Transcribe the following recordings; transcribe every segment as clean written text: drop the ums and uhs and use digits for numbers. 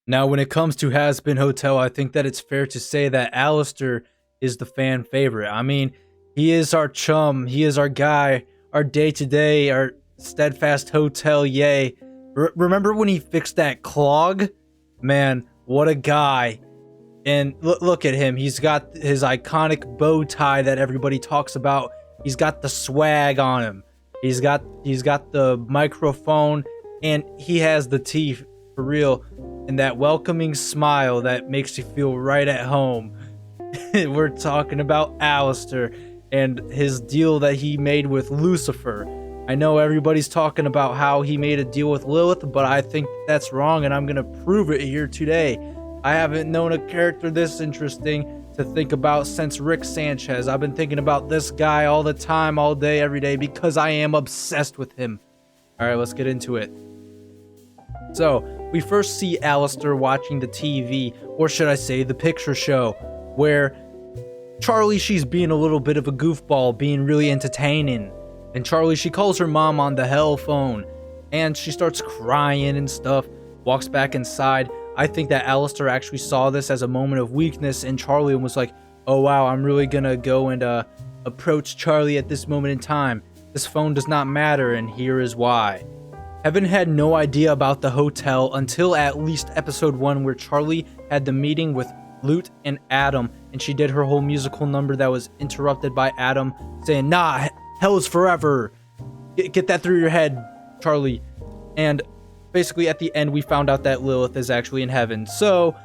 Now, when it comes to Hazbin Hotel, I think that it's fair to say that Alastor is the fan favorite. I mean, he is our chum, he is our guy, our day-to-day, our steadfast hotel, yay. Remember when he fixed that clog? Man, what a guy. And look at him, he's got his iconic bow tie that everybody talks about. He's got the swag on him. He's got the microphone, and he has the teeth, for real. And that welcoming smile that makes you feel right at home. We're talking about Alastor and his deal that he made with Lucifer. I know everybody's talking about how he made a deal with Lilith, but I think that's wrong, and I'm gonna prove it here today. I haven't known a character this interesting to think about since Rick Sanchez. I've been thinking about this guy all the time, all day, every day, because I am obsessed with him. Alright, let's get into it. So, we first see Alastor watching the TV, or should I say the picture show, where Charlie, she's being a little bit of a goofball, being really entertaining. And Charlie, she calls her mom on the hell phone, and she starts crying and stuff, walks back inside. I think that Alastor actually saw this as a moment of weakness in Charlie and was like, oh wow, I'm really gonna go and approach Charlie at this moment in time. This phone does not matter, and here is why. Heaven had no idea about the hotel until at least episode 1, where Charlie had the meeting with Lute and Adam, and she did her whole musical number that was interrupted by Adam saying, nah, hell is forever. Get that through your head, Charlie. And basically at the end, we found out that Lilith is actually in heaven. So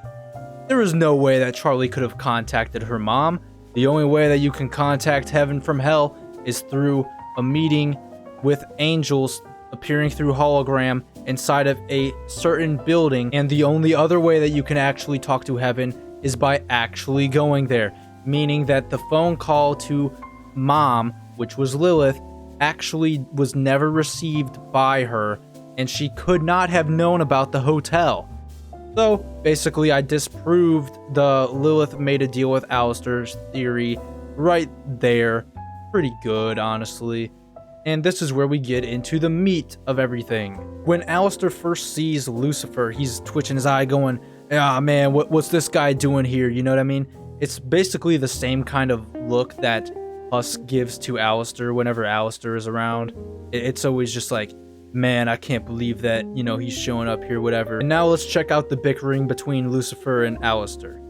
there is no way that Charlie could have contacted her mom. The only way that you can contact heaven from hell is through a meeting with angels appearing through hologram inside of a certain building, and the only other way that you can actually talk to heaven is by actually going there, meaning that the phone call to mom, which was Lilith, actually was never received by her, and she could not have known about the hotel. So basically I disproved the Lilith made a deal with Alastor's theory right there. Pretty good, honestly. And this is where we get into the meat of everything. When Alastor first sees Lucifer, he's twitching his eye going, ah man, what's this guy doing here? You know what I mean? It's basically the same kind of look that Husk gives to Alastor whenever Alastor is around. It's always just like, man, I can't believe that, you know, he's showing up here, whatever. And now let's check out the bickering between Lucifer and Alastor.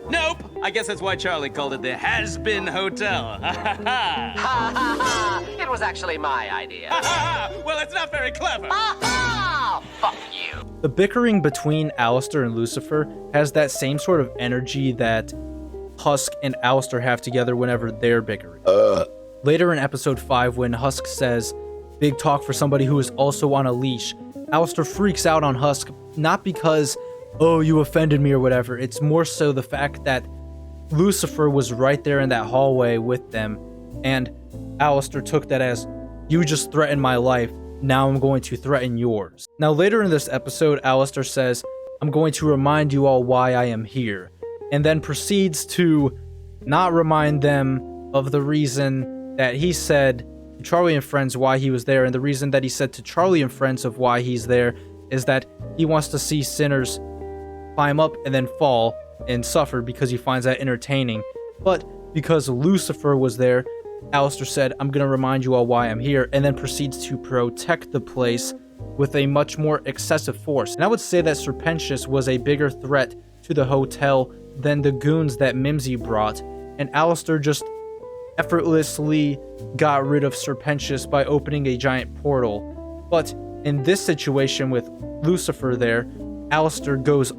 Nope. I guess that's why Charlie called it the Hazbin Hotel. Ha ha ha. Ha ha ha! It was actually my idea. Ha ha ha! Well, it's not very clever. Ha ha! Fuck you. The bickering between Alastor and Lucifer has that same sort of energy that Husk and Alastor have together whenever they're bickering. Later in episode 5, when Husk says, big talk for somebody who is also on a leash, Alastor freaks out on Husk, not because, oh, you offended me or whatever. It's more so the fact that Lucifer was right there in that hallway with them, and Alastor took that as, you just threatened my life, now I'm going to threaten yours. Now later in this episode, Alastor says, I'm going to remind you all why I am here, and then proceeds to not remind them of the reason that he said to Charlie and friends why he was there, and the reason that he said to Charlie and friends of why he's there is that he wants to see sinners climb up and then fall and suffer because he finds that entertaining. But because Lucifer was there, Alastor said, I'm going to remind you all why I'm here, and then proceeds to protect the place with a much more excessive force. And I would say that Serpentius was a bigger threat to the hotel than the goons that Mimsy brought, and Alastor just effortlessly got rid of Serpentius by opening a giant portal. But in this situation with Lucifer there, Alastor goes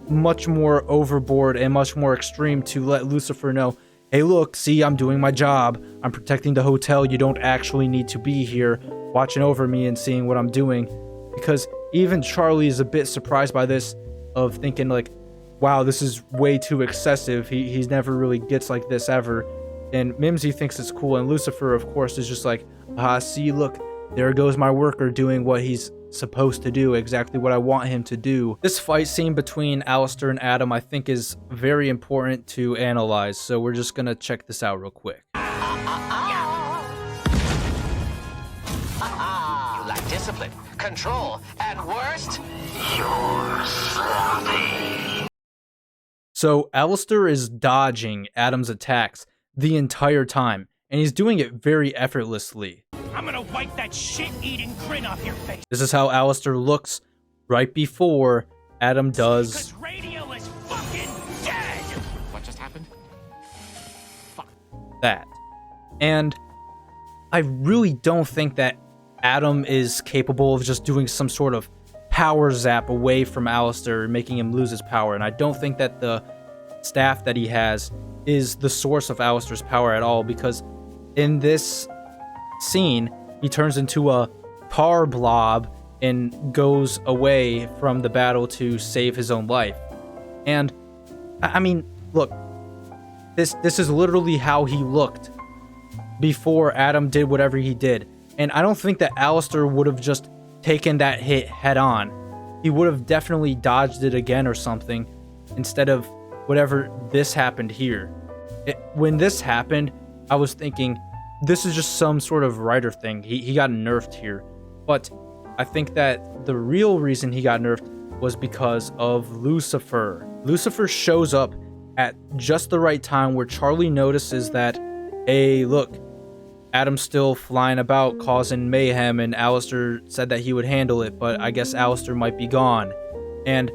much more overboard and much more extreme to let Lucifer know, hey look, see, I'm doing my job, I'm protecting the hotel, you don't actually need to be here watching over me and seeing what I'm doing. Because even Charlie is a bit surprised by this, of thinking like, wow, this is way too excessive, he's never really gets like this ever. And Mimsy thinks it's cool, and Lucifer of course is just like, see, look, there goes my worker doing what he's supposed to do, exactly what I want him to do. This fight scene between Alastor and Adam I think is very important to analyze, so we're just gonna check this out real quick. You lack discipline, control, and worst, you're slow. So Alastor is dodging Adam's attacks the entire time, and he's doing it very effortlessly. I'm gonna wipe that shit-eating grin off your face. This is how Alastor looks right before Adam does Because radio is fucking dead! What just happened? that. And I really don't think that Adam is capable of just doing some sort of power zap away from Alastor, making him lose his power. And I don't think that the staff that he has is the source of Alastor's power at all, because in this scene, he turns into a tar blob and goes away from the battle to save his own life. And I mean, look, this is literally how he looked before Adam did whatever he did. And I don't think that Alastor would have just taken that hit head on. He would have definitely dodged it again or something, instead of whatever this happened here. When this happened, I was thinking, this is just some sort of writer thing. He got nerfed here. But I think that the real reason he got nerfed was because of Lucifer. Lucifer shows up at just the right time where Charlie notices that, hey, look, Adam's still flying about causing mayhem, and Alastor said that he would handle it, but I guess Alastor might be gone. And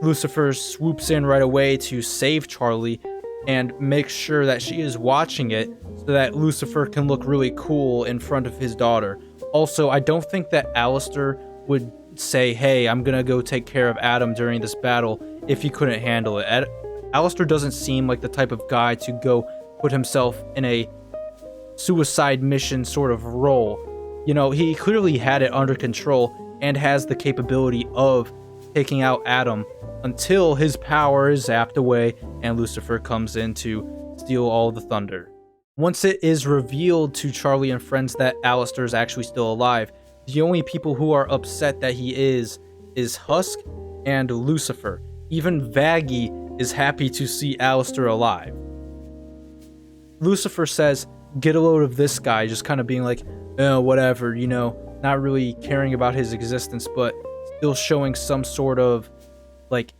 Lucifer swoops in right away to save Charlie and make sure that she is watching it so that Lucifer can look really cool in front of his daughter. Also, I don't think that Alastor would say, hey, I'm gonna go take care of Adam during this battle if he couldn't handle it. Alastor doesn't seem like the type of guy to go put himself in a suicide mission sort of role. You know, he clearly had it under control and has the capability of taking out Adam until his power is zapped away and Lucifer comes in to steal all the thunder. Once it is revealed to Charlie and friends that Alastor is actually still alive, the only people who are upset that he is Husk and Lucifer. Even Vaggie is happy to see Alastor alive. Lucifer says, get a load of this guy, just kind of being like, oh, whatever, you know, not really caring about his existence, but still showing some sort of, like,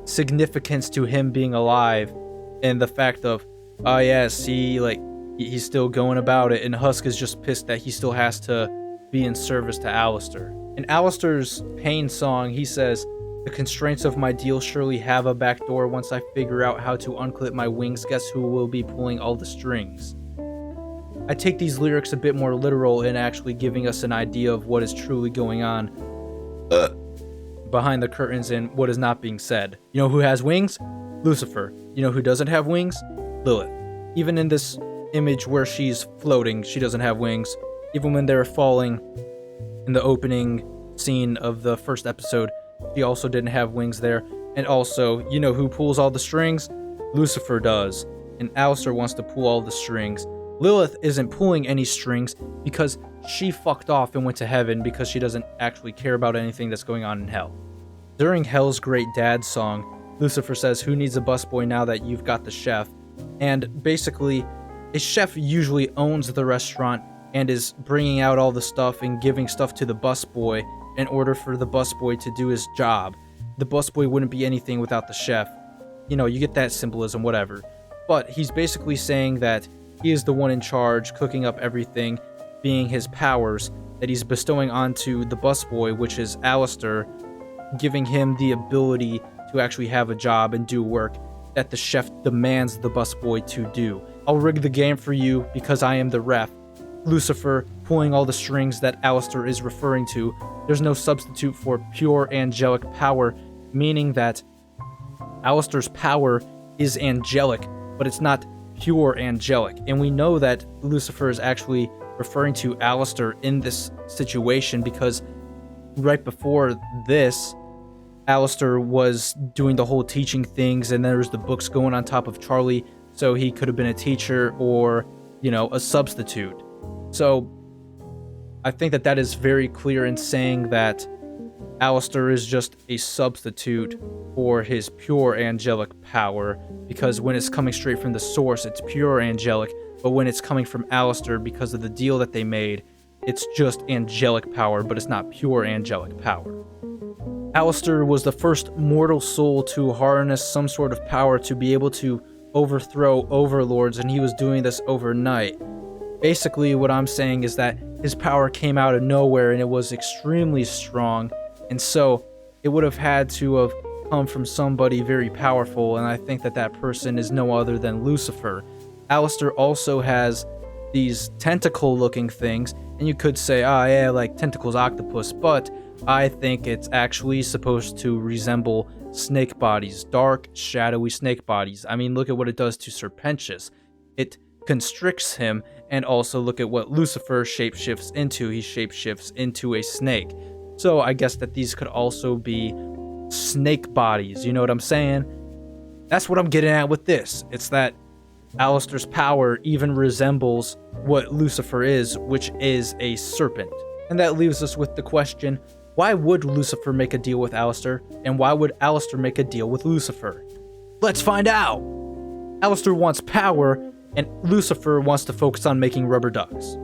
significance to him being alive, and the fact of, oh yeah, see, like, he's still going about it, and Husk is just pissed that he still has to be in service to Alastor. In Alastor's pain song, he says, the constraints of my deal surely have a back door. Once I figure out how to unclip my wings, guess who will be pulling all the strings? I take these lyrics a bit more literal in actually giving us an idea of what is truly going on behind the curtains and what is not being said. You know who has wings? Lucifer. You know who doesn't have wings? Lilith. Even in this image where she's floating, she doesn't have wings. Even when they're falling in the opening scene of the first episode, she also didn't have wings there. And also, you know who pulls all the strings? Lucifer does. And Alastor wants to pull all the strings. Lilith isn't pulling any strings because she fucked off and went to heaven because she doesn't actually care about anything that's going on in hell. During Hell's Great Dad song, Lucifer says, who needs a busboy now that you've got the chef? And basically, a chef usually owns the restaurant and is bringing out all the stuff and giving stuff to the busboy in order for the busboy to do his job. The busboy wouldn't be anything without the chef. You know, you get that symbolism, whatever. But he's basically saying that he is the one in charge, cooking up everything, being his powers that he's bestowing onto the busboy, which is Alastor, giving him the ability to actually have a job and do work that the chef demands the busboy to do. I'll rig the game for you because I am the ref. Lucifer pulling all the strings that Alastor is referring to. There's no substitute for pure angelic power, meaning that Alastor's power is angelic, but it's not pure angelic. And we know that Lucifer is actually referring to Alastor in this situation because right before this, Alastor was doing the whole teaching things, and there was the books going on top of Charlie, so he could have been a teacher or, you know, a substitute. So I think that that is very clear in saying that Alastor is just a substitute for his pure angelic power, because when it's coming straight from the source, it's pure angelic, but when it's coming from Alastor because of the deal that they made, it's just angelic power, but it's not pure angelic power. Alastor was the first mortal soul to harness some sort of power to be able to overthrow overlords, and he was doing this overnight. Basically, what I'm saying is that his power came out of nowhere and it was extremely strong, and so it would have had to have come from somebody very powerful, and I think that that person is no other than Lucifer. Alastor also has these tentacle-looking things, and you could say, ah, yeah, like tentacles octopus, but I think it's actually supposed to resemble snake bodies, dark, shadowy snake bodies. I mean, look at what it does to Serpentius. It constricts him, and also look at what Lucifer shapeshifts into. He shapeshifts into a snake. So I guess that these could also be snake bodies, you know what I'm saying? That's what I'm getting at with this. It's that Alastor's power even resembles what Lucifer is, which is a serpent. And that leaves us with the question, why would Lucifer make a deal with Alastor, and why would Alastor make a deal with Lucifer? Let's find out! Alastor wants power, and Lucifer wants to focus on making rubber ducks.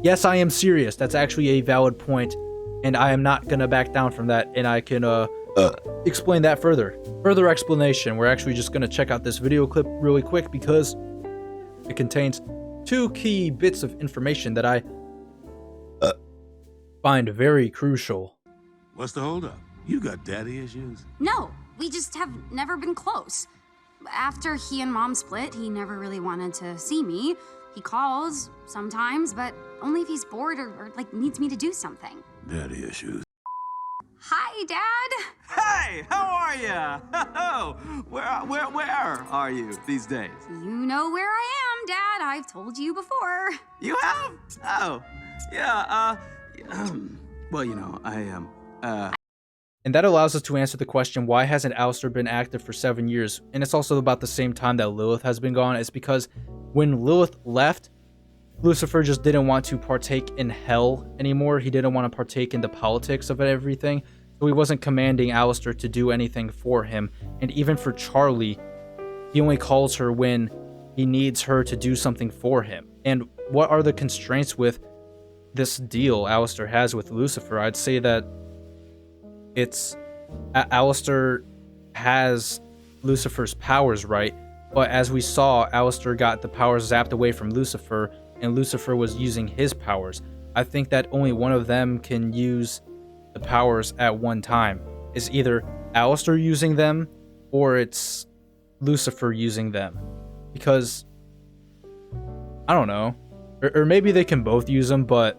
Yes, I am serious. That's actually a valid point, and I am not gonna back down from that, and I can explain that further. Further explanation, we're actually just gonna check out this video clip really quick because it contains 2 key bits of information that I find very crucial. What's the holdup? You got daddy issues? No, we just have never been close. After he and Mom split, he never really wanted to see me. He calls sometimes, but only if he's bored or like needs me to do something. Daddy issues. Hi, Dad. Hey, how are you? Where are you these days? You know where I am, Dad. I've told you before. You have? Oh, yeah, well, you know, I am, And that allows us to answer the question, why hasn't Alastor been active for 7 years? And it's also about the same time that Lilith has been gone. It's because when Lilith left, Lucifer just didn't want to partake in hell anymore. He didn't want to partake in the politics of everything. So he wasn't commanding Alastor to do anything for him. And even for Charlie, he only calls her when he needs her to do something for him. And what are the constraints with this deal Alastor has with Lucifer? I'd say that it's Alastor has Lucifer's powers, right? But as we saw, Alastor got the powers zapped away from Lucifer, and Lucifer was using his powers. I think that only one of them can use the powers at one time. It's either Alastor using them, or it's Lucifer using them. Because, I don't know. Or maybe they can both use them, but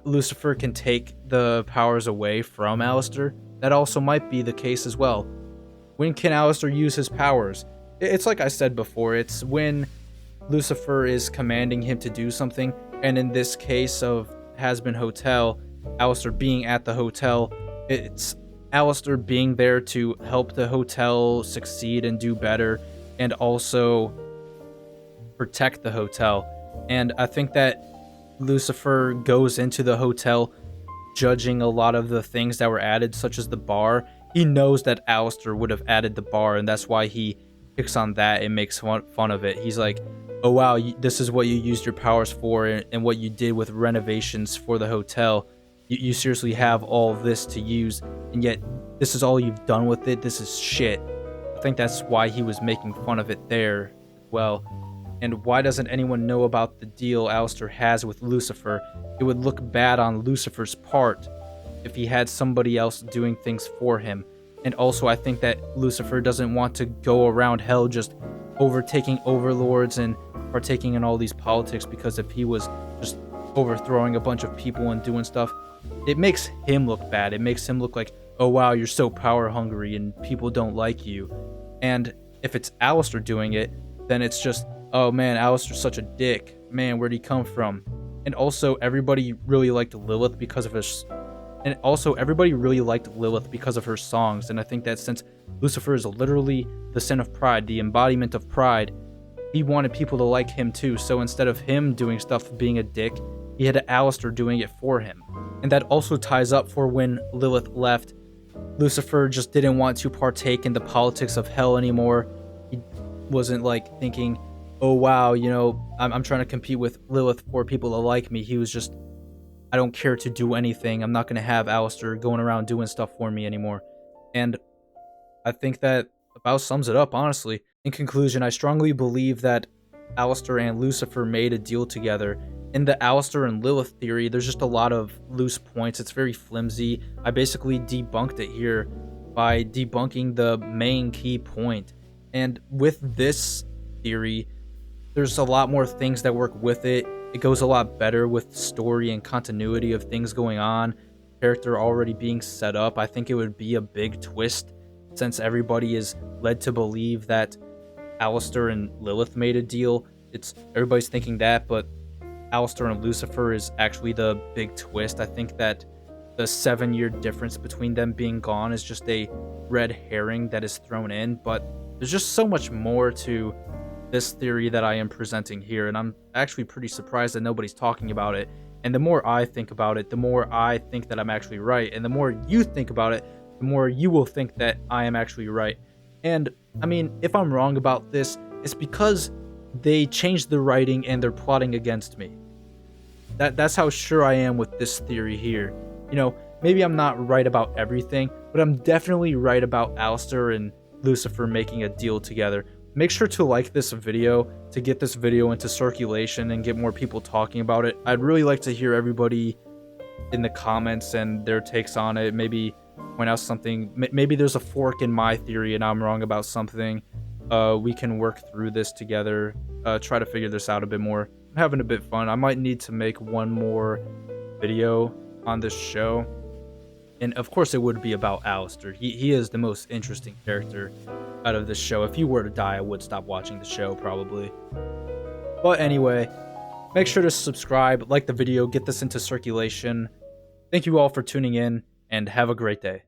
Lucifer can take the powers away from Alastor. That also might be the case as well. When can Alastor use his powers? It's like I said before, it's when Lucifer is commanding him to do something, and in this case of Hazbin Hotel, Alastor being at the hotel, it's Alastor being there to help the hotel succeed and do better, and also protect the hotel. And I think that Lucifer goes into the hotel judging a lot of the things that were added, such as the bar. He knows that Alastor would have added the bar, and that's why he picks on that and makes fun of it. He's like, oh wow, this is what you used your powers for, and what you did with renovations for the hotel. You seriously have all this to use, and yet this is all you've done with it? This is shit. I think that's why he was making fun of it there as well. And why doesn't anyone know about the deal Alastor has with Lucifer? It would look bad on Lucifer's part if he had somebody else doing things for him. And also, I think that Lucifer doesn't want to go around hell just overtaking overlords and partaking in all these politics, because if he was just overthrowing a bunch of people and doing stuff, it makes him look bad. It makes him look like, oh wow, you're so power hungry and people don't like you. And if it's Alastor doing it, then it's just, oh man, Alastor's such a dick. Man, where'd he come from? And also, everybody really liked Lilith because of her songs. And I think that since Lucifer is literally the sin of pride, the embodiment of pride, he wanted people to like him too. So instead of him doing stuff being a dick, he had Alastor doing it for him. And that also ties up for when Lilith left. Lucifer just didn't want to partake in the politics of hell anymore. He wasn't like thinking, oh wow, you know, I'm trying to compete with Lilith for people to like me. He was just I don't care to do anything. I'm not going to have Alastor going around doing stuff for me anymore. And I think that about sums it up, honestly. In conclusion, I strongly believe that Alastor and Lucifer made a deal together. In the Alastor and Lilith theory, there's just a lot of loose points. It's very flimsy. I basically debunked it here by debunking the main key point. And with this theory, there's a lot more things that work with it. It goes a lot better with story and continuity of things going on, character already being set up. I think it would be a big twist since everybody is led to believe that Alastor and Lilith made a deal. Everybody's thinking that, but Alastor and Lucifer is actually the big twist. I think that the 7-year difference between them being gone is just a red herring that is thrown in, but there's just so much more to this theory that I am presenting here, and I'm actually pretty surprised that nobody's talking about it. And the more I think about it, the more I think that I'm actually right, and the more you think about it, the more you will think that I am actually right. And I mean, if I'm wrong about this, it's because they changed the writing and they're plotting against me. That's how sure I am with this theory here. You know, maybe I'm not right about everything, but I'm definitely right about Alastor and Lucifer making a deal together. Make sure to like this video to get this video into circulation and get more people talking about it. I'd really like to hear everybody in the comments and their takes on it. Maybe point out something. Maybe there's a fork in my theory and I'm wrong about something. We can work through this together. Try to figure this out a bit more. I'm having a bit fun. I might need to make one more video on this show. And of course it would be about Alastor. He is the most interesting character out of this show. If he were to die, I would stop watching the show probably. But anyway, make sure to subscribe, like the video, get this into circulation. Thank you all for tuning in, and have a great day.